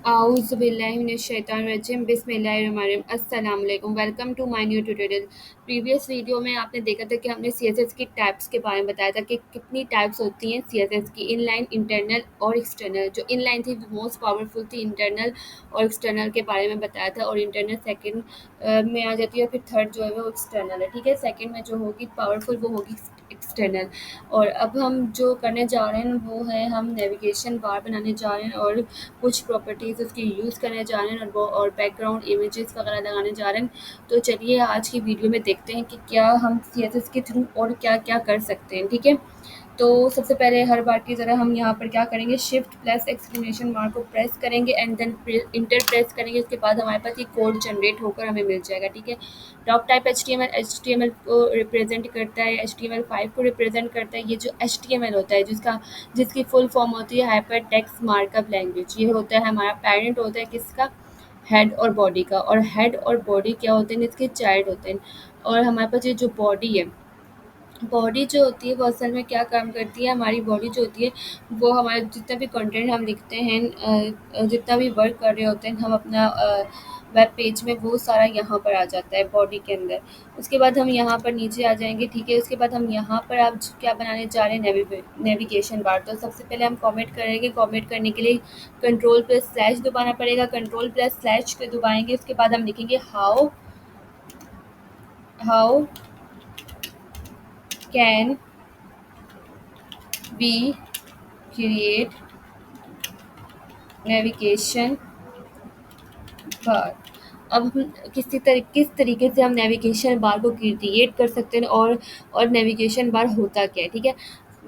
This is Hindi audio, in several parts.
आऊज़ुबिल्लाहिमिनश्शैतानिर्रजीम बिस्मिल्लाहिर्रहमानिर्रहीम अस्सलाम वालेकुम। Welcome to my new tutorial. Previous video में आपने देखा था कि हमने सीएसएस की टाइप्स के बारे में बताया था कि कितनी टाइप्स होती हैं सीएसएस की, इनलाइन, इंटरनल और एक्सटर्नल। जो इनलाइन थी मोस्ट पावरफुल थी, इंटरनल और एक्सटर्नल के बारे में बताया था, और इंटरनल सेकंड में आ जाती है, फिर थर्ड जो है वो एक्सटर्नल है। ठीक है, सेकंड में जो होगी पावरफुल वो होगी एक्सटर्नल। और अब हम जो करने जा रहे हैं वो है हम नेविगेशन बार बनाने जा रहे हैं और कुछ प्रॉपर्टीज़ उसकी यूज़ करने जा रहे हैं और वो और बैकग्राउंड इमेजेस वगैरह लगाने जा रहे हैं। तो चलिए आज की वीडियो में देखते हैं कि क्या हम सीएसएस के थ्रू और क्या क्या कर सकते हैं। ठीक है, तो सबसे पहले हर बार की तरह हम यहाँ पर क्या करेंगे, शिफ्ट प्लस एक्सक्लेमेशन मार्क को प्रेस करेंगे एंड देन इंटर प्रेस करेंगे। उसके बाद हमारे पास ये कोड जनरेट होकर हमें मिल जाएगा। ठीक है, doc type H T M L को रिप्रेजेंट करता है, HTML5 को रिप्रेजेंट करता है। ये जो HTML होता है जिसकी फुल फॉर्म होती है हाइपर टेक्स्ट मार्कअप लैंग्वेज, ये होता है हमारा पेरेंट होता है किसका, हेड और बॉडी का। और हेड और बॉडी क्या होते हैं, इसके चाइल्ड होते हैं। और हमारे पास ये जो बॉडी है, बॉडी जो होती है वो असल में क्या काम करती है, हमारी बॉडी जो होती है वो हमारे जितना भी कंटेंट हम लिखते हैं, जितना भी वर्क कर रहे होते हैं हम अपना वेब पेज में, वो सारा यहाँ पर आ जाता है बॉडी के अंदर। उसके बाद हम यहाँ पर नीचे आ जाएंगे। ठीक है, उसके बाद हम यहाँ पर आप क्या बनाने जा रहे हैं, नेविगेशन बार। तो सबसे पहले हम कमेंट करेंगे। कमेंट करने के लिए कंट्रोल प्लस स्लैश दबाना पड़ेगा। कंट्रोल प्लस स्लैश के दबाएंगे, उसके बाद हम लिखेंगे how can we create navigation bar. अब हम किस तरीके से हम नेविगेशन बार को क्रिएट कर सकते हैं और नेविगेशन बार होता क्या है। ठीक है,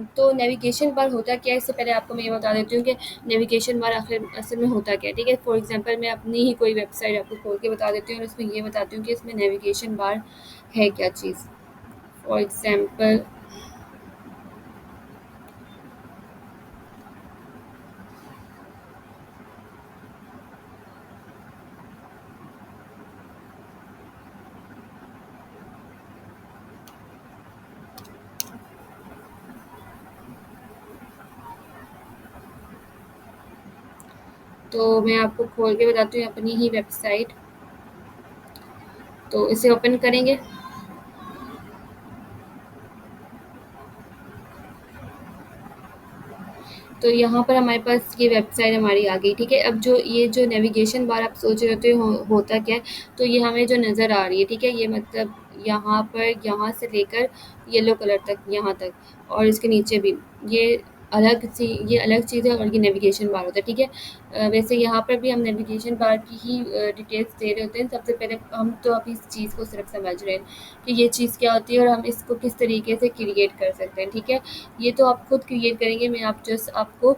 तो नेविगेशन बार होता क्या है, इससे पहले आपको मैं ये बता देती हूँ कि नेविगेशन बार आखिर असल में होता क्या है। ठीक है, फॉर एग्जांपल मैं अपनी ही कोई वेबसाइट आपको खोल के बता देती हूँ और उसमें ये बताती हूँ कि इसमें नेविगेशन बार है क्या चीज़। फॉर एग्जांपल तो मैं आपको खोल के बताती हूँ अपनी ही वेबसाइट। तो इसे ओपन करेंगे। तो यहाँ पर हमारे पास ये वेबसाइट हमारी आ गई। ठीक है, अब जो ये जो नेविगेशन बार आप सोच रहे होते होता क्या है, तो ये हमें जो नज़र आ रही है, ठीक है, ये मतलब यहाँ पर, यहाँ से लेकर येलो कलर तक, यहाँ तक, और इसके नीचे भी ये ये अलग चीज़ है और ये नेविगेशन बार होता है। ठीक है, वैसे यहाँ पर भी हम नेविगेशन बार की ही डिटेल्स दे रहे होते हैं। सबसे पहले हम तो अभी इस चीज़ को सिर्फ समझ रहे हैं कि ये चीज़ क्या होती है और हम इसको किस तरीके से क्रिएट कर सकते हैं। ठीक है, ये तो आप खुद क्रिएट करेंगे, मैं आप जस्ट आपको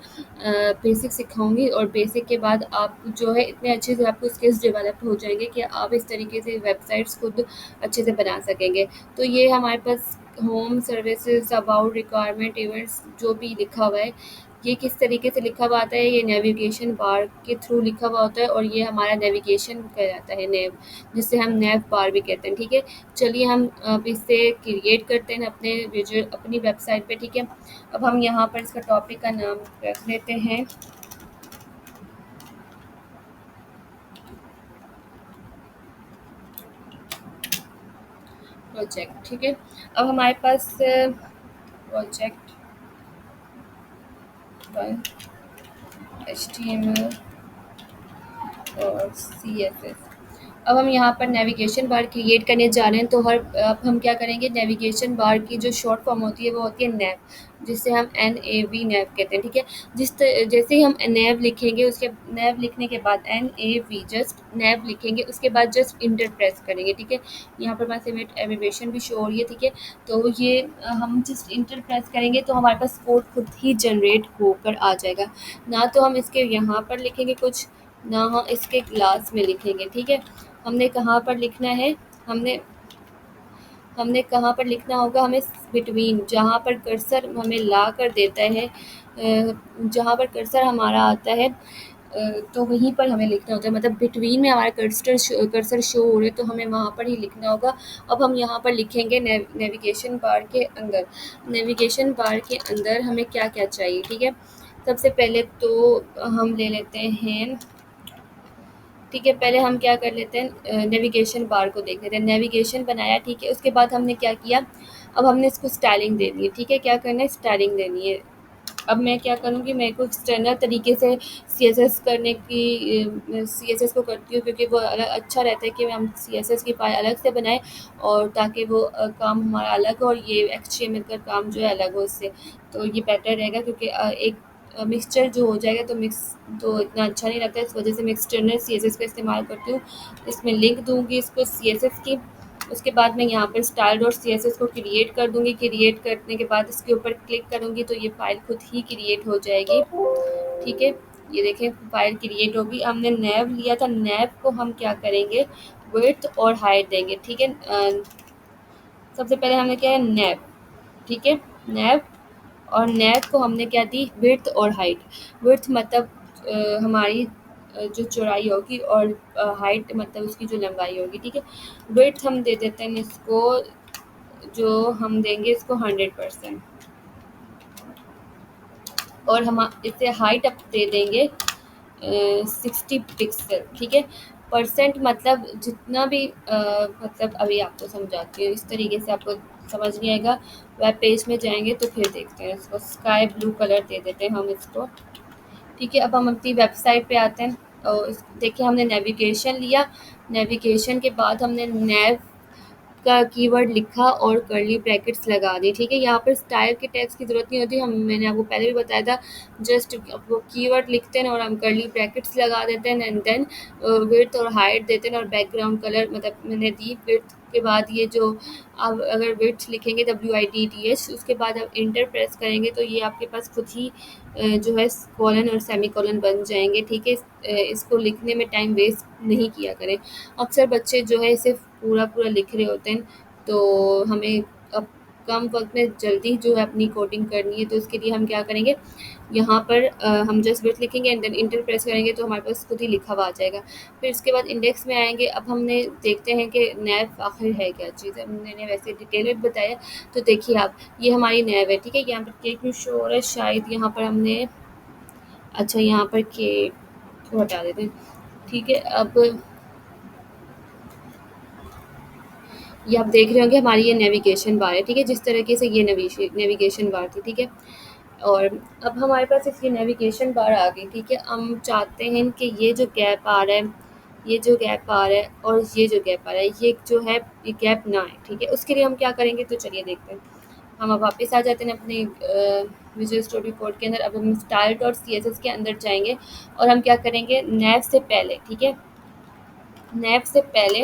बेसिक सिखाऊंगी, और बेसिक के बाद आप जो है इतने अच्छे से आपको स्किल्स डेवलप हो जाएंगे कि आप इस तरीके से वेबसाइट्स खुद अच्छे से बना सकेंगे। तो ये हमारे पास home services, about, requirement, events जो भी लिखा हुआ है, ये किस तरीके से लिखा हुआ आता है, ये नेविगेशन बार के थ्रू लिखा हुआ होता है, और ये हमारा नेविगेशन कहलाता है, नेव, जिससे हम नेव बार भी कहते हैं। ठीक है, चलिए हम अब इसे क्रिएट करते हैं अपनी वेबसाइट पे। ठीक है, अब हम यहाँ पर इसका टॉपिक का नाम रख लेते हैं प्रोजेक्ट। ठीक है, अब हमारे पास प्रोजेक्ट 1 HTML और CSS। अब हम यहाँ पर नेविगेशन बार क्रिएट करने जा रहे हैं। तो अब हम क्या करेंगे, नेविगेशन बार की जो शॉर्ट फॉर्म होती है वो होती है नेव, जिसे हम NAV नेव कहते हैं। ठीक है, जैसे ही हम नेव लिखेंगे, उसके नेव लिखने के बाद NAV जस्ट नेव लिखेंगे, उसके बाद जस्ट इंटर प्रेस करेंगे। ठीक है, यहाँ पर पास एविवेशन भी शो हो रही है। ठीक है, तो ये हम जस्ट इंटर प्रेस करेंगे तो हमारे पास कोड खुद ही जनरेट होकर आ जाएगा। ना तो हम इसके यहाँ पर लिखेंगे कुछ, ना हम इसके क्लास में लिखेंगे। ठीक है, हमने कहाँ पर लिखना है, हमने हमने कहाँ पर लिखना होगा, हमें बिटवीन, जहाँ पर कर्सर हमें ला कर देता है, जहाँ पर कर्सर हमारा आता है, तो वहीं पर हमें लिखना होता है। मतलब बिटवीन में हमारा कर्सर शो हो रहे तो हमें वहाँ पर ही लिखना होगा। अब हम यहाँ पर लिखेंगे नेविगेशन बार के अंदर। नेविगेशन बार के अंदर हमें क्या क्या चाहिए। ठीक है, सबसे पहले तो हम ले लेते हैं ठीक है, पहले हम क्या कर लेते हैं, नेविगेशन बार को देख लेते हैं। नेविगेशन बनाया, ठीक है, उसके बाद हमने क्या किया, अब हमने इसको स्टाइलिंग देनी है, ठीक है, क्या करना है, स्टाइलिंग देनी है। अब मैं क्या करूँगी, मेरे को स्टैंडर्ड तरीके से सीएसएस करने की, सीएसएस को करती हूँ क्योंकि वो अच्छा रहता है कि हम सीएसएस की फाइल अलग से बनाएं, और ताकि वो काम हमारा अलग हो और ये एचटीएमएल का काम जो है अलग हो उससे। तो ये बेटर रहेगा क्योंकि एक मिक्सचर जो हो जाएगा तो मिक्स तो इतना अच्छा नहीं लगता है, इस वजह से मैं एक्सटर्नल सीएसएस का इस्तेमाल करती हूँ। इसमें लिंक दूँगी इसको सीएसएस की। उसके बाद मैं यहाँ पर स्टाइल डॉट सीएसएस को क्रिएट कर दूँगी। क्रिएट करने के बाद इसके ऊपर क्लिक करूँगी तो ये फ़ाइल खुद ही क्रिएट हो जाएगी। ठीक है, ये देखें फ़ाइल क्रिएट होगी। हमने नैव लिया था, नैव को हम क्या करेंगे, विड्थ और हाइट देंगे। ठीक है, सबसे पहले हमने क्या है, नैव, ठीक है, नैव, और नैव को हमने क्या दी, विड्थ और हाइट। विड्थ मतलब हमारी जो चौड़ाई होगी, और हाइट मतलब उसकी जो लंबाई होगी। ठीक है, विड्थ हम दे देते हैं इसको, जो हम देंगे इसको 100%, और हम इसे हाइट अप दे देंगे 60 पिक्सल। ठीक है, परसेंट मतलब जितना भी मतलब अभी आपको समझाती हूँ, इस तरीके से आपको समझ नहीं आएगा। वेब पेज में जाएंगे तो फिर देखते हैं, इसको स्काई ब्लू कलर दे देते हैं हम इसको। ठीक है, अब हम अपनी वेबसाइट पे आते हैं, और देखिए हमने नेविगेशन लिया। नेविगेशन के बाद हमने नैव का कीवर्ड लिखा और कर्ली ब्रैकेट्स लगा दी। ठीक है, यहाँ पर स्टाइल के टैग्स की ज़रूरत नहीं होती, हम मैंने आपको पहले भी बताया था। जस्ट वो कीवर्ड लिखते हैं और हम कर्ली ब्रैकेट्स लगा देते हैं, एंड देन विड्थ और हाइट देते हैं, और बैकग्राउंड कलर मतलब मैंने दी। विड्थ के बाद ये जो अब अगर विड्थ लिखेंगे WIDTH, उसके बाद आप इंटर प्रेस करेंगे तो ये आपके पास खुद ही जो है कॉलन और सेमी कॉलन बन जाएंगे। ठीक है, इसको लिखने में टाइम वेस्ट नहीं किया करें। अक्सर बच्चे जो है इसे पूरा पूरा लिख रहे होते हैं, तो हमें अब कम वक्त में जल्दी जो है अपनी कोडिंग करनी है, तो इसके लिए हम क्या करेंगे, यहाँ पर हम जस्ट वेट लिखेंगे एंड देन इंटर प्रेस करेंगे तो हमारे पास खुद ही लिखा हुआ आ जाएगा। फिर इसके बाद इंडेक्स में आएंगे। अब हमने देखते हैं कि नैव आखिर है क्या चीज़ है, मैंने वैसे डिटेल में बताया। तो देखिए आप, ये हमारी नैव है। ठीक है, यहाँ पर के क्यों शो हो रहा है, शायद यहाँ पर हमने, अच्छा यहाँ पर के को हटा देते हैं। ठीक है, अब ये आप देख रहे होंगे हमारी ये नेविगेशन बार है। ठीक है, जिस तरीके से ये नेविगेशन बार थी। ठीक है, और अब हमारे पास इसकी नेविगेशन बार आ गई। ठीक है, हम चाहते हैं कि ये जो गैप आ रहा है, ये जो गैप आ रहा है और ये जो गैप आ रहा है, ये जो है ये गैप ना आए। ठीक है, उसके लिए हम क्या करेंगे, तो चलिए देखते हैं। हम अब वापस आ जाते हैं अपने विजुअल स्टूडियो कोड के अंदर। अब हम स्टाइल डॉट CSS के अंदर जाएंगे, और हम क्या करेंगे, नैव से पहले, ठीक है, नैव से पहले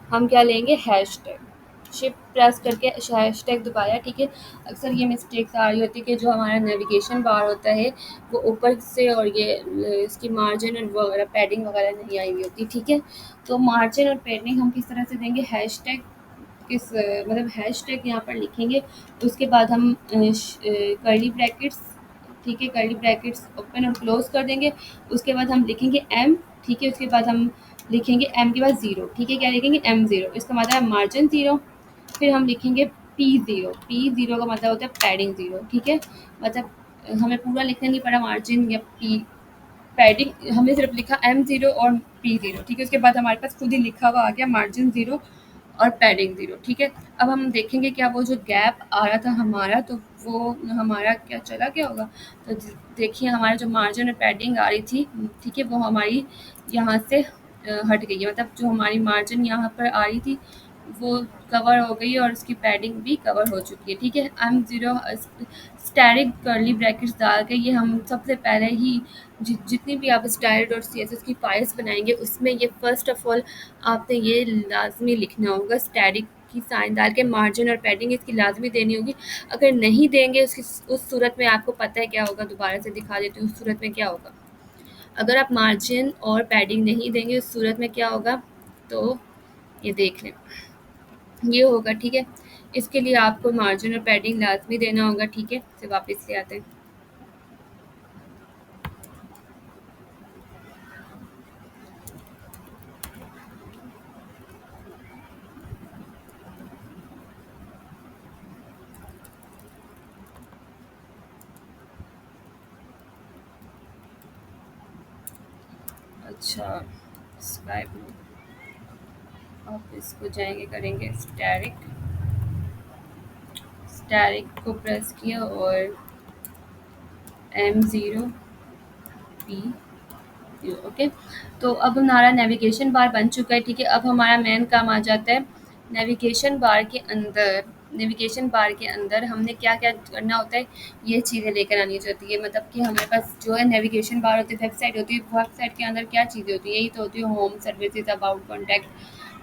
हम क्या लेंगे, हैशटैग। शिफ्ट प्रेस करके हैशटैग दबाया। ठीक है, अक्सर ये मिस्टेक्स आ रही होती है कि जो हमारा नेविगेशन बार होता है वो ऊपर से, और ये इसकी मार्जिन और वगैरह पैडिंग वगैरह नहीं आई हुई होती। ठीक है, तो मार्जिन और पैडिंग हम किस तरह से देंगे, हैशटैग मतलब हैशटैग यहाँ पर लिखेंगे। उसके बाद हम कर्ली ब्रैकेट्स, ठीक है, कर्ली ब्रैकेट्स ओपन और क्लोज कर देंगे। उसके बाद हम लिखेंगे एम। ठीक है, उसके बाद हम लिखेंगे एम के बाद ज़ीरो। ठीक है, क्या लिखेंगे, M0, इसका मतलब है मार्जिन ज़ीरो। फिर हम लिखेंगे P0। P0 का मतलब होता है पैडिंग ज़ीरो। ठीक है, मतलब हमें पूरा लिखना नहीं पड़ा मार्जिन या पी पैडिंग, हमने सिर्फ लिखा M0 और P0। ठीक है, उसके बाद हमारे पास खुद ही लिखा हुआ आ गया मार्जिन ज़ीरो और पैडिंग ज़ीरो। ठीक है, अब हम देखेंगे क्या वो जो गैप आ रहा था हमारा, तो वो हमारा क्या चला गया होगा। तो देखिए हमारा जो मार्जिन और पैडिंग आ रही थी, ठीक है, वो हमारी यहाँ से हट गई है। मतलब जो हमारी मार्जिन यहाँ पर आ रही थी वो कवर हो गई है, और उसकी पैडिंग भी कवर हो चुकी है। ठीक है, M0 स्टैटिक कर्ली ब्रैकेट्स डाल के, ये हम सबसे पहले ही जितनी भी आप स्टाइल डॉट CSS की फाइल्स बनाएंगे उसमें ये फर्स्ट ऑफ ऑल आपने ये लाजमी लिखना होगा, स्टैटिक की साइन डाल के मार्जिन और पैडिंग इसकी लाजमी देनी होगी। अगर नहीं देंगे उसकी, उस सूरत में आपको पता है क्या होगा, दोबारा से दिखा देती हूँ उस सूरत में क्या होगा। अगर आप मार्जिन और पैडिंग नहीं देंगे उस सूरत में क्या होगा, तो ये देख लें, ये होगा। ठीक है, इसके लिए आपको मार्जिन और पैडिंग लाजमी देना होगा। ठीक है, फिर वापस से आते हैं। अच्छा, स्काई ब्लू। अब इसको जाएंगे, करेंगे स्टैरिक। स्टैरिक को प्रेस किया और M0P। ओके। तो अब हमारा नेविगेशन बार बन चुका है, ठीक है। अब हमारा मेन काम आ जाता है नेविगेशन बार के अंदर। नेविगेशन बार के अंदर हमने क्या क्या करना होता है, ये चीज़ें लेकर आनी होती है। मतलब कि हमारे पास जो है नेविगेशन बार होती है, वेबसाइट होती है, वेबसाइट के अंदर क्या चीज़ें होती है, यही तो होती है होम, सर्विसेज, अबाउट, कॉन्टैक्ट।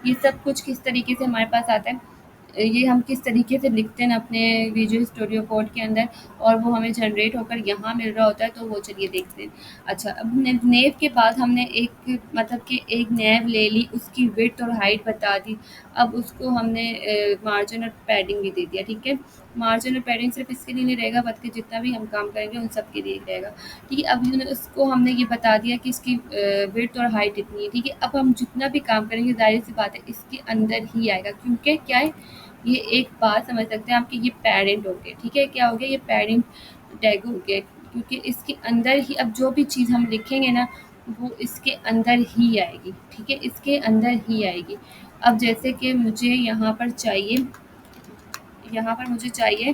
ये सब कुछ किस तरीके से हमारे पास आता है, ये हम किस तरीके से लिखते हैं अपने विजुअल स्टूडियो कोड के अंदर, और वो हमें जनरेट होकर यहाँ मिल रहा होता है। तो वो चलिए देखते हैं। अच्छा, अब नेव के बाद हमने एक मतलब कि एक नेव ले ली, उसकी विड्थ और हाइट बता दी। अब उसको हमने मार्जिन और पैडिंग भी दे दिया, ठीक है। मार्जिन और पैडिंग सिर्फ इसके लिए नहीं रहेगा, बल्कि जितना भी हम काम करेंगे उन सब के लिए रहेगा, ठीक है। अब उसको हमने ये बता दिया कि इसकी विड्थ और हाइट इतनी है, ठीक है। अब हम जितना भी काम करेंगे, जाहिर सी बात है इसके अंदर ही आएगा, क्योंकि क्या है, ये एक बात समझ सकते हैं आप कि ये पेरेंट हो गए, ठीक है। क्या हो गया, ये पेरेंट टैग हो गया, क्योंकि इसके अंदर ही अब जो भी चीज़ हम लिखेंगे ना, वो इसके अंदर ही आएगी, ठीक है, इसके अंदर ही आएगी। अब जैसे कि मुझे यहाँ पर मुझे चाहिए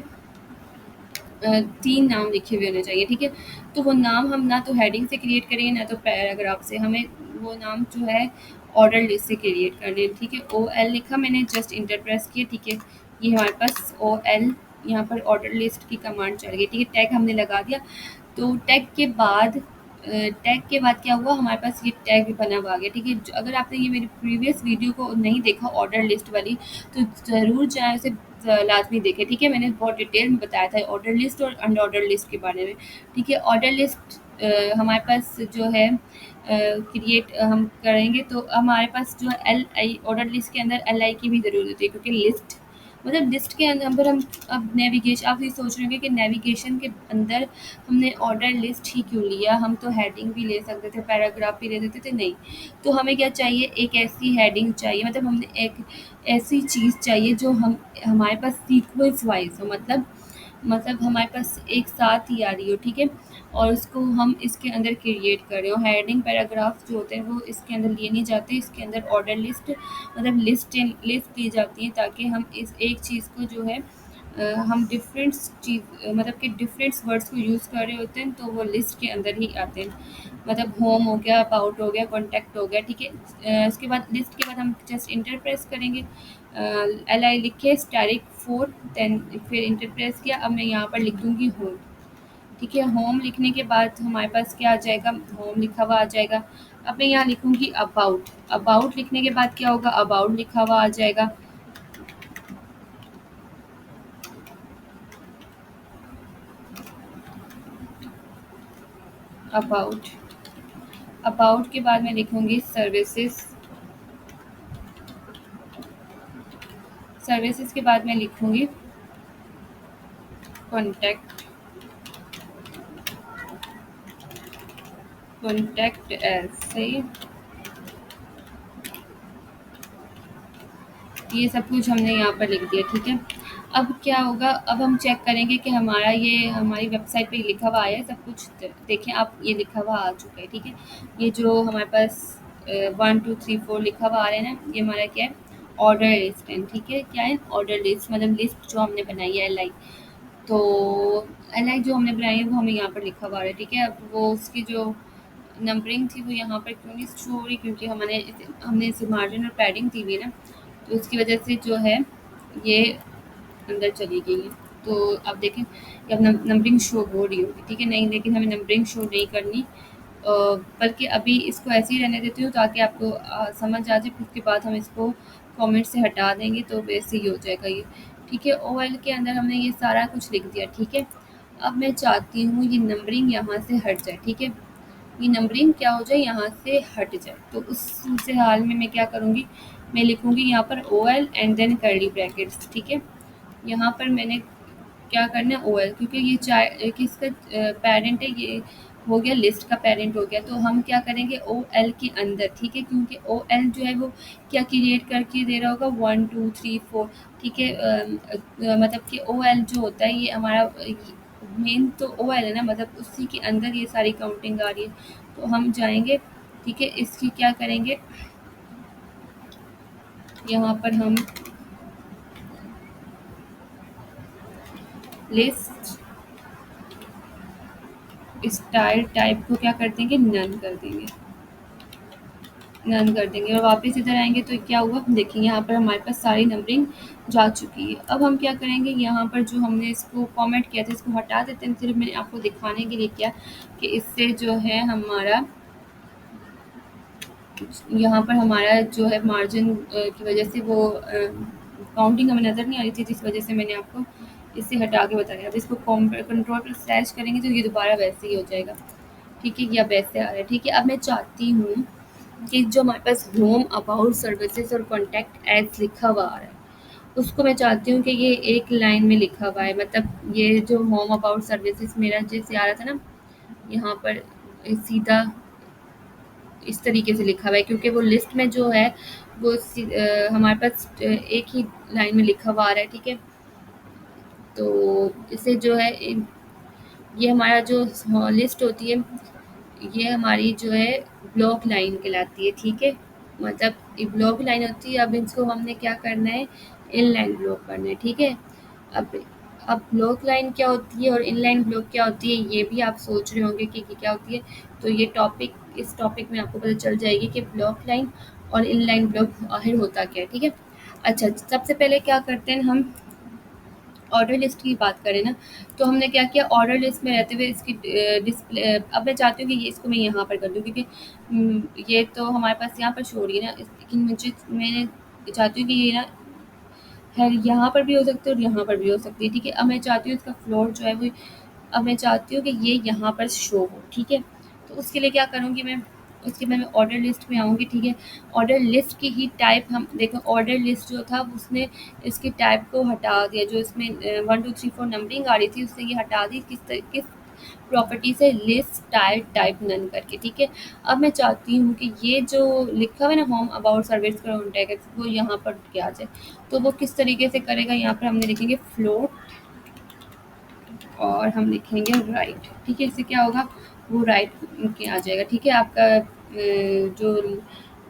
3 नाम लिखे हुए होने चाहिए, ठीक है। तो वो नाम हम ना तो हेडिंग से क्रिएट करेंगे, ना तो पैराग्राफ से। हमें वो नाम जो है ऑर्डर लिस्ट से क्रिएट करने हैं, ठीक है। OL लिखा मैंने, जस्ट इंटर प्रेस किया, ठीक है। ये हमारे पास OL यहाँ पर ऑर्डर लिस्ट की कमांड चल गई, ठीक है। टैग हमने लगा दिया। तो टैग के बाद क्या हुआ, हमारे पास ये टैग बना हुआ आ गया, ठीक है। अगर आपने ये मेरी प्रीवियस वीडियो को नहीं देखा ऑर्डर लिस्ट वाली, तो ज़रूर जाएँ, उसे लाजमी देखें, ठीक है। मैंने बहुत डिटेल में बताया था ऑर्डर लिस्ट और अनऑर्डर लिस्ट के बारे में, ठीक है। ऑर्डर लिस्ट हमारे पास जो है क्रिएट हम करेंगे, तो हमारे पास जो LI ऑर्डर लिस्ट के अंदर LI की भी ज़रूरत होती है, क्योंकि लिस्ट मतलब लिस्ट के अंदर हम अब नेविगेशन, आप ये सोच रहे होंगे कि नेविगेशन के अंदर हमने ऑर्डर लिस्ट ही क्यों लिया, हम तो हेडिंग भी ले सकते थे, पैराग्राफ भी ले सकते थे। नहीं, तो हमें क्या चाहिए, एक ऐसी हेडिंग चाहिए, मतलब हमने एक ऐसी चीज़ चाहिए जो हमारे पास सीक्वेंस वाइज हो, मतलब हमारे पास एक साथ ही आ रही हो, ठीक है। और उसको हम इसके अंदर क्रिएट कर रहे हो। हेडिंग पैराग्राफ जो होते हैं वो इसके अंदर लिए नहीं जाते, इसके अंदर ऑर्डर लिस्ट मतलब लिस्ट दी जाती है, ताकि हम इस एक चीज़ को जो है हम डिफरेंट चीज़ मतलब कि डिफरेंट वर्ड्स को यूज़ कर रहे होते हैं, तो वो लिस्ट के अंदर ही आते हैं। मतलब होम हो गया, अबाउट हो गया, कॉन्टैक्ट हो गया, ठीक है। उसके बाद लिस्ट के बाद हम जस्ट इंटर प्रेस करेंगे, LI लिखे स्टैरिक 4, देन फिर इंटर प्रेस किया। अब मैं यहाँ पर लिख दूँगी होम, ठीक है। होम लिखने के बाद हमारे पास क्या आ जाएगा, होम लिखा हुआ आ जाएगा। अब मैं यहाँ लिखूँगी अबाउट। अबाउट लिखने के बाद क्या होगा, अबाउट लिखा हुआ आ जाएगा। अबाउट अबाउट के बाद मैं लिखूँगी सर्विसेज। सर्विसेज के बाद मैं लिखूँगी कॉन्टैक्ट। कॉन्टैक्ट एज, सही। ये सब कुछ हमने यहाँ पर लिख दिया, ठीक है। अब क्या होगा, अब हम चेक करेंगे कि हमारा ये हमारी वेबसाइट पे लिखा हुआ आया है सब कुछ। देखें आप, ये लिखा हुआ आ चुका है, ठीक है। ये जो हमारे पास 1 2 3 4 लिखा हुआ आ रहा है ना, ये हमारा क्या है, ऑर्डर लिस्ट है, ठीक है। क्या है, ऑर्डर लिस्ट, मतलब लिस्ट जो हमने बनाई है LI। तो LI जो हमने बनाई है वो हमें यहाँ पर लिखा हुआ आ रहा है, ठीक है। अब वो उसकी जो नंबरिंग थी वो यहाँ पर क्यों नहीं शो हो रही, क्योंकि हमने इसे मार्जिन और पैडिंग दी हुई है ना, तो उसकी वजह से जो है ये अंदर चली गई है। तो अब देखें कि अब नंबरिंग शो हो रही होगी, ठीक है। नहीं, लेकिन हमें नंबरिंग शो नहीं करनी, बल्कि अभी इसको ऐसे ही रहने देती हूँ, ताकि आपको समझ आ जाए। फिर उसके बाद हम इसको कमेंट से हटा देंगे, तो वैसे ही हो जाएगा ये, ठीक है। OL के अंदर हमने ये सारा कुछ लिख दिया, ठीक है। अब मैं चाहती हूँ ये नंबरिंग यहाँ से हट जाए, ठीक है। ये नंबरिंग क्या हो जाए, यहाँ से हट जाए। तो उस हाल में मैं क्या करूँगी, मैं लिखूँगी यहाँ पर OL and then curly brackets, ठीक है। यहाँ पर मैंने क्या करना है, OL, क्योंकि ये किसका पेरेंट है, ये हो गया लिस्ट का पेरेंट हो गया। तो हम क्या करेंगे, OL के अंदर, ठीक है, क्योंकि OL जो है वो क्या क्रिएट करके दे रहा होगा, 1 2 3 4, ठीक है। मतलब कि OL जो होता है ये हमारा मेन तो OL है ना, मतलब उसी के अंदर ये सारी काउंटिंग आ रही है। तो हम जाएंगे ठीक है, इसकी क्या करेंगे, यहाँ पर हम लिस्ट स्टाइल टाइप को क्या कर देंगे, नन कर देंगे, नन कर देंगे। और वापस इधर आएंगे तो क्या हुआ, देखिए यहाँ पर हमारे पास सारी नंबरिंग जा चुकी है। अब हम क्या करेंगे, यहाँ पर जो हमने इसको फॉर्मेट किया था इसको हटा देते हैं। सिर्फ मैंने आपको दिखाने के लिए किया कि इससे जो है हमारा यहाँ पर हमारा जो है मार्जिन की वजह से वो काउंटिंग हमें नज़र नहीं आ रही थी, जिस वजह से मैंने आपको इसे हटा के बताया। अब इसको कंट्रोल पर स्लैश करेंगे तो ये दोबारा वैसे ही हो जाएगा, ठीक है, या वैसे आ रहा है, ठीक है। अब मैं चाहती हूँ कि जो हमारे पास होम अबाउट सर्विसेज और कॉन्टैक्ट एड्स लिखा हुआ आ रहा है, उसको मैं चाहती हूँ कि ये एक लाइन में लिखा हुआ है। मतलब ये जो होम अबाउट सर्विसेज मेरा जैसे आ रहा था ना, यहाँ पर सीधा इस तरीके से लिखा हुआ है, क्योंकि वो लिस्ट में जो है वो हमारे पास एक ही लाइन में लिखा हुआ आ रहा है, ठीक है। तो इसे जो है ये हमारा जो लिस्ट होती है ये हमारी जो है ब्लॉक लाइन कहलाती है, ठीक है। मतलब ये ब्लॉक लाइन होती है। अब इसको हमने क्या करना है, इन लाइन ब्लॉक करना है, ठीक है। अब अब ब्लॉक लाइन क्या होती है और इनलाइन ब्लॉक क्या होती है, ये भी आप सोच रहे होंगे कि क्या होती है। तो ये टॉपिक, इस टॉपिक में आपको पता चल जाएगी कि ब्लॉक लाइन और इनलाइन ब्लॉक आखिर होता क्या है, ठीक है। अच्छा, सबसे पहले क्या करते हैं हम, ऑर्डर लिस्ट की बात करें ना, तो हमने क्या किया, ऑर्डर लिस्ट में रहते हुए इसकी डिस्प्ले, अब मैं चाहती हूँ कि ये इसको मैं यहाँ पर कर दूँ, क्योंकि ये तो हमारे पास यहाँ पर शो हो रही है ना, लेकिन मैंने चाहती हूँ कि ये ना है यहाँ पर भी हो सकती है और यहाँ पर भी हो सकती है, ठीक है। अब मैं चाहती हूँ इसका फ्लोर जो है वो, अब मैं चाहती हूँ कि ये यहाँ पर शो हो, ठीक है। तो उसके लिए क्या करूँगी मैं, उसके बाद मैं ऑर्डर लिस्ट में आऊँगी, ठीक है। ऑर्डर लिस्ट की ही टाइप, हम देखो ऑर्डर लिस्ट जो था उसने इसकी टाइप को हटा दिया, जो इसमें 1 2 3 4 नंबरिंग आ रही थी उससे ये हटा दी, किस प्रॉपर्टी से, लिस्ट स्टाइल टाइप नन करके, ठीक है। अब मैं चाहती हूँ कि ये जो लिखा हुआ है ना, होम अबाउट सर्विस कॉन्टैक्ट, वो यहाँ पर क्या आ जाए। तो वो किस तरीके से करेगा, यहाँ पर हमने लिखेंगे फ्लोट और हम लिखेंगे राइट, ठीक है। इससे क्या होगा, वो राइट के आ जाएगा, ठीक है। आपका जो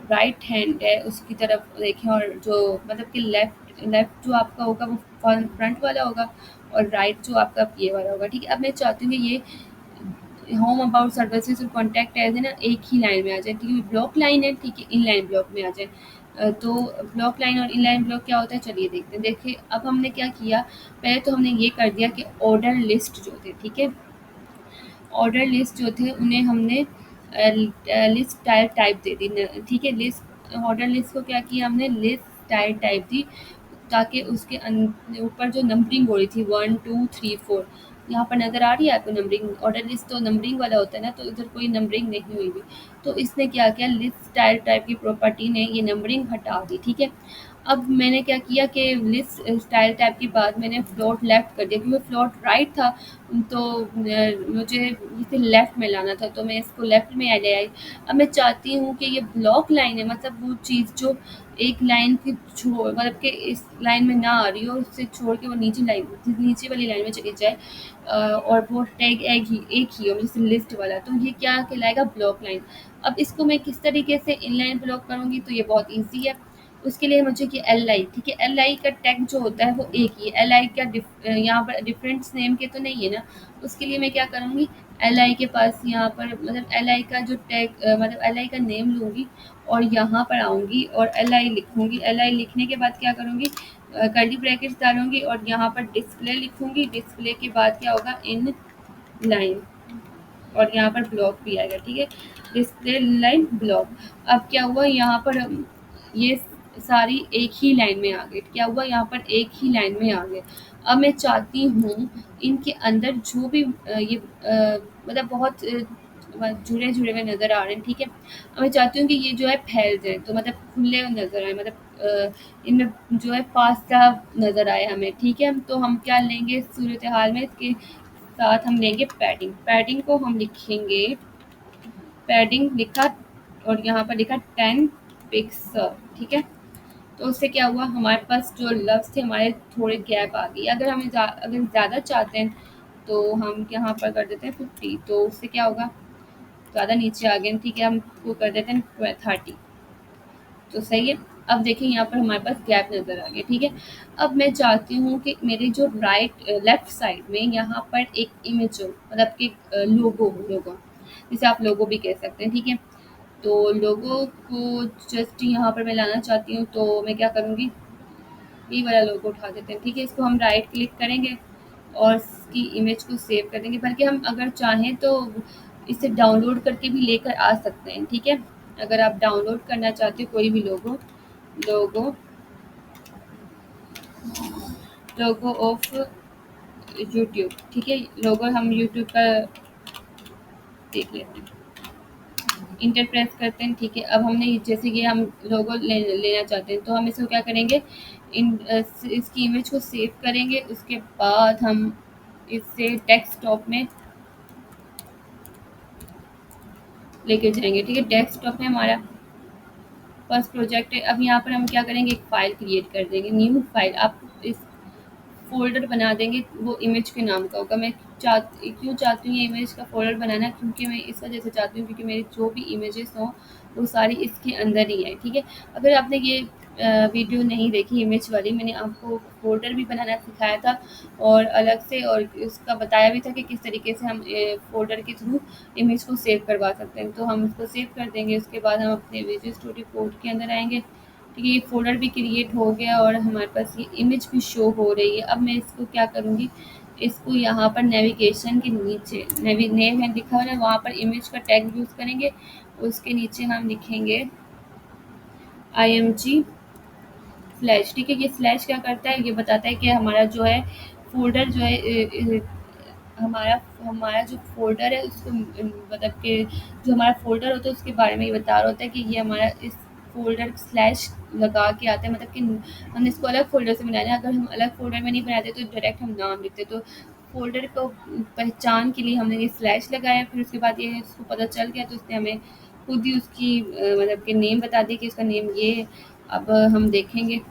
राइट हैंड है उसकी तरफ देखें, और जो मतलब कि लेफ्ट लेफ्ट जो आपका होगा वो फ्रंट वाला होगा, और राइट जो आपका ये वाला होगा, ठीक है। अब मैं चाहती हूँ कि ये होम अबाउट सर्विसेज और कॉन्टैक्ट एज है ना एक ही लाइन में आ जाए, क्योंकि ब्लॉक लाइन है, ठीक है, इन लाइन ब्लॉक में आ जाए। तो ब्लॉक लाइन और इनलाइन ब्लॉक क्या होता है, चलिए देखते हैं। देखिए अब हमने क्या किया, पहले तो हमने ये कर दिया कि ऑर्डर लिस्ट जो थे, ठीक है, ऑर्डर लिस्ट जो थे उन्हें हमने लिस्ट टाइप टाइप दे दी, ठीक है। लिस्ट ऑर्डर लिस्ट को क्या किया हमने, लिस्ट टाइप टाइप दी, ताकि उसके ऊपर जो नंबरिंग हो रही थी 1 2 3 4, यहाँ पर नज़र आ रही है आपको नंबरिंग। ऑर्डर लिस्ट तो नंबरिंग वाला होता है ना, तो इधर कोई नंबरिंग नहीं हुई हुई। तो इसने क्या किया, लिस्ट स्टाइल टाइप की प्रॉपर्टी ने ये नंबरिंग हटा दी, ठीक है। अब मैंने क्या किया कि लिस्ट स्टाइल टाइप के बाद मैंने फ्लोट लेफ्ट कर दिया, क्योंकि फ्लोट राइट था, तो मुझे इसे लेफ़्ट में लाना था, तो मैं इसको लेफ़्ट में ले आई। अब मैं चाहती हूँ कि ये ब्लॉक लाइन है, मतलब वो चीज़ जो एक लाइन की छोड़, मतलब कि इस लाइन में ना आ रही हो, उससे छोड़ के वो नीचे वाली लाइन में चली जाए, और वो टैग एक ही हो, जैसे लिस्ट वाला, तो ये क्या कहलाएगा, ब्लॉक लाइन। अब इसको मैं किस तरीके से इनलाइन ब्लॉक करूँगी, तो ये बहुत ईजी है। उसके लिए मुझे कि एल आई, ठीक है, एल आई का टैग जो होता है वो एक ही है। एल आई क्या यहाँ पर डिफरेंट्स नेम के तो नहीं है ना, उसके लिए मैं क्या करूँगी, एल आई के पास यहाँ पर मतलब एल आई का जो टैग मतलब एल आई का नेम लूँगी और यहाँ पर आऊँगी और एल आई लिखूँगी। एल आई लिखने के बाद क्या करूँगी, कर्ली ब्रैकेट्स डालूँगी और यहाँ पर डिस्प्ले लिखूँगी। डिस्प्ले के बाद क्या होगा, इन लाइन, और यहाँ पर ब्लॉक भी आएगा, ठीक है, डिस्प्ले लाइन ब्लॉक। अब क्या हुआ, यहाँ पर ये सारी एक ही लाइन में आ गई, क्या हुआ, यहाँ पर एक ही लाइन में आ गए। अब मैं चाहती हूँ इनके अंदर जो भी ये मतलब बहुत जुड़े जुड़े हुए नज़र आ रहे हैं, ठीक है। अब मैं चाहती हूँ कि ये जो है फैल जाए, तो मतलब खुले नज़र आए, मतलब इनमें जो है फास्ता नज़र आए हमें, ठीक है। तो हम क्या लेंगे सूरत हाल में, इसके साथ हम लेंगे पैडिंग। पैडिंग को हम लिखेंगे, पैडिंग लिखा और यहाँ पर लिखा 10 पिक्सल, ठीक है। तो उससे क्या हुआ, हमारे पास जो लफ्ज़ थे हमारे थोड़े गैप आ गई। अगर हमें अगर ज़्यादा चाहते हैं तो हम यहाँ पर कर देते हैं 50, तो उससे क्या होगा, ज़्यादा नीचे आ गए, ठीक है, हम वो कर देते हैं 30। तो सही है। अब देखिए यहाँ पर हमारे पास गैप नज़र आ गया, ठीक है। अब मैं चाहती हूँ कि मेरे जो लेफ्ट साइड में यहाँ पर एक इमेज हो, मतलब कि लोगो जिसे आप लोगो भी कह सकते हैं, ठीक है। तो लोगो को जस्ट यहाँ पर मैं लाना चाहती हूँ, तो मैं क्या करूँगी, ये वाला लोगो उठा देते हैं, ठीक है। इसको हम राइट क्लिक करेंगे और इसकी इमेज को सेव कर देंगे, बल्कि हम अगर चाहें तो इसे डाउनलोड करके भी लेकर आ सकते हैं, ठीक है। अगर आप डाउनलोड करना चाहते हो कोई भी लोगो लोगो लोगो ऑफ यूट्यूब, ठीक है, लोगो हम यूट्यूब का देख लेते हैं, इंटर प्रेस करते हैं, ठीक है। अब हमने जैसे कि हम लोगो लेना चाहते हैं, तो हम इसको क्या करेंगे, इसकी इमेज को सेव करेंगे, उसके बाद हम इसे डेस्कटॉप में लेके जाएंगे, ठीक है। डेस्कटॉप में हमारा फर्स्ट प्रोजेक्ट है। अब यहाँ पर हम क्या करेंगे, एक फ़ाइल क्रिएट कर देंगे, न्यू फाइल। आप इस फ़ोल्डर बना देंगे, वो इमेज के नाम का होगा। मैं क्यों चाहती हूँ ये इमेज का फ़ोल्डर बनाना, क्योंकि मैं इस वजह से चाहती हूँ क्योंकि मेरी जो भी इमेजेस हों वो सारी इसके अंदर ही है, ठीक है। अगर आपने ये वीडियो नहीं देखी इमेज वाली, मैंने आपको फ़ोल्डर भी बनाना सिखाया था और अलग से, और उसका बताया भी था कि किस तरीके से हम फ़ोल्डर के थ्रू इमेज को सेव करवा सकते हैं। तो हम इसको सेव कर देंगे, उसके बाद हम अपने विजुअल स्टूडियो कोड के अंदर आएँगे, ठीक है। ये फ़ोल्डर भी क्रिएट हो गया और हमारे पास ये इमेज भी शो हो रही है। अब मैं इसको क्या करूँगी, इसको यहाँ पर नेविगेशन के नीचे नेम है लिखा हुआ है, वहाँ पर इमेज का टैग यूज़ करेंगे। उसके नीचे हम लिखेंगे IMG स्लैश, ठीक है। ये स्लैश क्या करता है, ये बताता है कि हमारा जो है फ़ोल्डर जो है हमारा हमारा जो फ़ोल्डर है उसको मतलब कि जो हमारा फ़ोल्डर होता है उसके बारे में ये बता रहा होता है कि ये हमारा इस फ़ोल्डर स्लैश लगा के आता है, मतलब कि हमने इसको अलग फ़ोल्डर से बनाया है। अगर हम अलग फ़ोल्डर में नहीं बनाते तो डायरेक्ट हम नाम लिखते, तो फ़ोल्डर को पहचान के लिए हमने ये स्लैश लगाया। फिर उसके बाद ये उसको पता चल गया तो उसने हमें खुद ही उसकी मतलब कि नेम बता दी कि उसका नेम ये है। अब हम देखेंगे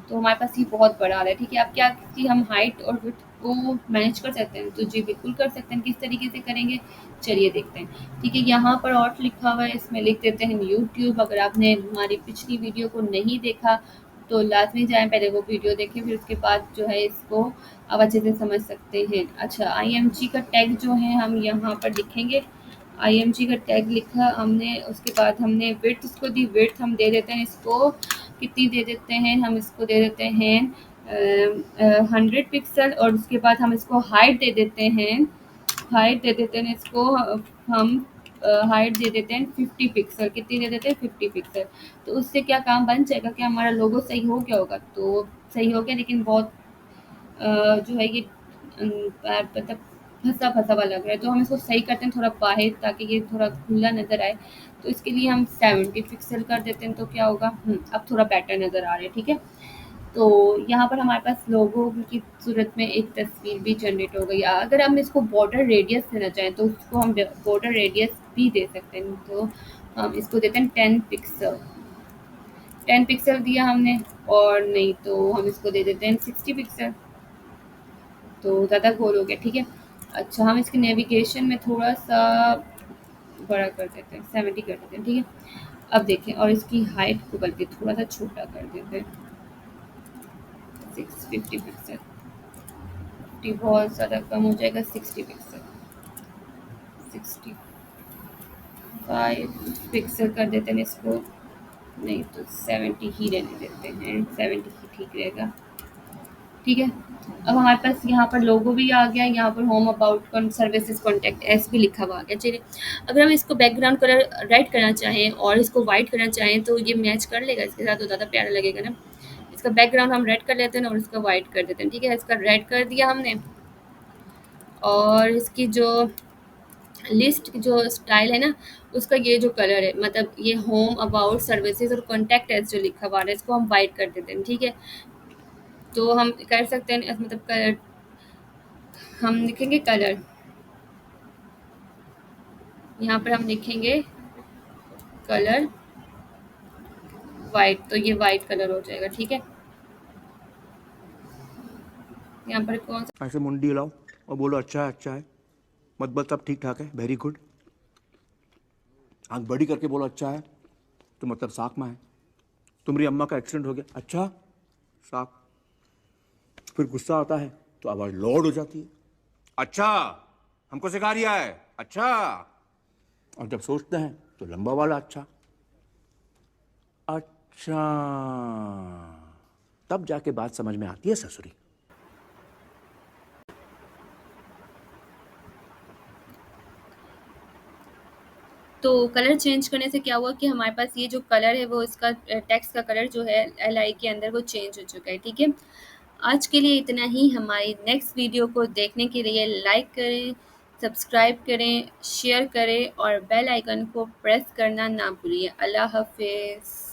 तो हमारे पास ये बहुत बड़ा आ रहा है, ठीक है। अब क्या कि हम हाइट और विड्थ को मैनेज कर सकते हैं, तो जी बिल्कुल कर सकते हैं। किस तरीके से करेंगे, चलिए देखते हैं, ठीक है। यहाँ पर और लिखा हुआ है, इसमें लिख देते हैं यूट्यूब। अगर आपने हमारी पिछली वीडियो को नहीं देखा तो लाजमी जाएँ, पहले वो वीडियो देखें, फिर उसके बाद जो है इसको आप अच्छे से समझ सकते हैं। अच्छा, IMG का टैग जो है हम यहाँ पर लिखेंगे, IMG का टैग लिखा हमने, उसके बाद हमने विड्थ इसको दी, विड्थ हम दे देते हैं इसको कितनी दे देते हैं, हम इसको दे देते हैं 100 पिक्सल, और उसके बाद हम इसको हाइट दे देते हैं, इसको हम हाइट दे देते हैं 50 पिक्सल। कितनी दे देते हैं, 50 पिक्सल। तो उससे क्या काम बन जाएगा कि हमारा लोगो सही हो गया होगा, तो सही हो गया, लेकिन बहुत जो है ये मतलब फँसा-फँसा हुआ लग रहा है, तो हम इसको सही करते हैं थोड़ा बाहर, ताकि ये थोड़ा खुला नज़र आए। तो इसके लिए हम 70 पिक्सल कर देते हैं, तो क्या होगा, अब थोड़ा बेटर नज़र आ रहा है, ठीक है। तो यहाँ पर हमारे पास लोगो की सूरत में एक तस्वीर भी जनरेट हो गई। अगर हम इसको बॉर्डर रेडियस देना चाहें तो उसको हम बॉर्डर रेडियस भी दे सकते हैं, तो हम इसको देते हैं 10 पिक्सल। 10 पिक्सल दिया हमने, और नहीं तो हम इसको दे देते हैं 60 पिक्सल, तो ज़्यादा गोल हो गया, ठीक है। अच्छा, हम इसके नेविगेशन में थोड़ा-सा बड़ा कर देते हैं, 70 कर देते हैं, ठीक है। अब देखें, और इसकी हाइट को बल्कि थोड़ा-सा छोटा कर देते हैं, 650 पिक्सल। 50 बहुत ज़्यादा कम हो जाएगा, 60 पिक्सल, 65 पिक्सल कर देते हैं इसको, नहीं तो 70 ही रहने देते हैं, 70 ही ठीक रहेगा, ठीक है। अब हमारे पास यहाँ पर लोगो भी आ गया, यहाँ पर home about services contact S भी लिखा हुआ आ गया, चलिए। अगर हम इसको बैकग्राउंड कलर रेड करना चाहें और इसको वाइट करना चाहें तो ये मैच कर लेगा इसके साथ, तो ज़्यादा प्यारा लगेगा ना। इसका बैकग्राउंड हम रेड कर लेते हैं और इसका वाइट कर देते हैं, ठीक है। इसका रेड कर दिया हमने, और इसकी जो लिस्ट जो स्टाइल है ना, उसका ये जो कलर है, मतलब ये होम अबाउट सर्विसेज और कॉन्टैक्ट एस जो लिखा हुआ है, इसको हम वाइट कर देते हैं, ठीक है। तो हम कर सकते हैं मतलब कलर, हम लिखेंगे कलर, यहाँ पर हम लिखेंगे कलर वाइट, तो ये वाइट कलर हो जाएगा, ठीक है। यहाँ पर कौन सा ऐसे मुंडी हिलाओ और बोलो अच्छा है, मत बस सब ठीक ठाक है, वेरी गुड। आंख बड़ी करके बोलो अच्छा है तो मतलब साक में है। तुम्हारी अम्मा का एक्सीडेंट हो गया, अच्छा साक। फिर गुस्सा आता है तो आवाज लौड हो जाती है, अच्छा हमको सिखा रिया है, अच्छा। और जब सोचते हैं तो लंबा वाला अच्छा, अच्छा। तब जाके बात समझ में आती है ससुरी। तो कलर चेंज करने से क्या हुआ कि हमारे पास ये जो कलर है वो इसका टेक्स्ट का कलर जो है LI के अंदर वो चेंज हो चुका है। ठीक है, आज के लिए इतना ही। हमारी नेक्स्ट वीडियो को देखने के लिए लाइक करें, सब्सक्राइब करें, शेयर करें और बेल आइकन को प्रेस करना ना भूलिए। अल्लाह हाफिज़।